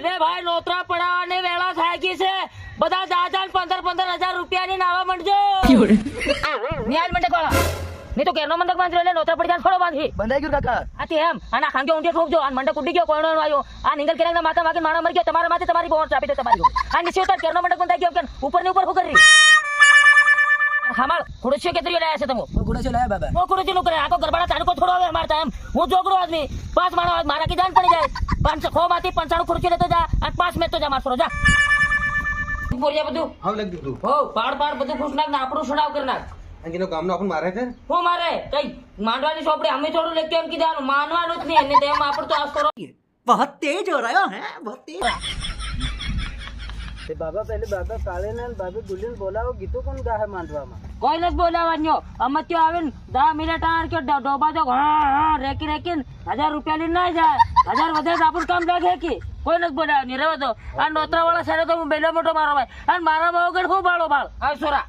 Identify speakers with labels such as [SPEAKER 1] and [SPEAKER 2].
[SPEAKER 1] અલે ભાઈ નોતરા પડાવવાની વેળા થાકી છે બધા 10,000 રૂપિયાની નાવા માંડજો નિયાલ મંડક વાળા નહીં તો કેરનો મંડક બાંધી લે નોતરા પડી જાય થોડો બાંધી
[SPEAKER 2] બંધાઈ ગયું કાકા
[SPEAKER 1] આથી એમ આના ખાંગે ઊંધે ઠોકજો આ મંડક ઉડી ગયો કોઈનો આવ્યો આ નિંગલ કેરાના માથા માગે માણા મરી ગયો તમારા માથે તમારી બોન ચાપી દે તમારી આ નીચે ઉતાર કેરનો મંડક બંધાઈ ગયો કે ઉપર ની ઉપર હું કરી હમાર ખુડસીઓ કેતરીઓ લાયા છે તમે
[SPEAKER 2] ગુડો લાયા બાબા
[SPEAKER 1] ઓ ખુડસી નું કરે આ તો ગરબાડા તાડકો થોડો આવે મારતા એમ હું જોગડો આદમી 5 માણા મારા કી જાન પડી જાય 500 માંથી 95 ખુડસી લેતો જા અને 5 મેચ તો જા મારસો જા બોલિયા બધું
[SPEAKER 3] હાવ લગ દીધું
[SPEAKER 1] હો પાડ બધું ખુશ નાખ ને આપણું છોડાવ કર નાખ
[SPEAKER 3] અંગીનો કામનો આપણ મારે છે
[SPEAKER 1] હું મારે કઈ માંડવાની ચોપડી અમે થોડું લેકે એમ કીધાનું માનવાનું જ નહીં એને તેમ આપણે તો આસ કરો
[SPEAKER 2] बहुत तेज हो रहा है बहुत तेज बाबा पहले बाबा काले ने बाबा गुलिन बोला वो गीतो कौन गा है मांडवा में
[SPEAKER 1] કોઈ નથી બોલાવાનો અમત્યો આવે ને 10 મિનિટ આર કે ડોબા જો હા રેકી 1000 રૂપિયા લઈને ના જાય 1000 વધે તો આપણું કામ લાગે કે કોઈ નથી બોલાવાની રહેવા દો આ નોતરા વાળા સારે તો હું બેલો મોટો મારો ભાઈ અને મારા વગર હું બાળો બાળ આ સોરા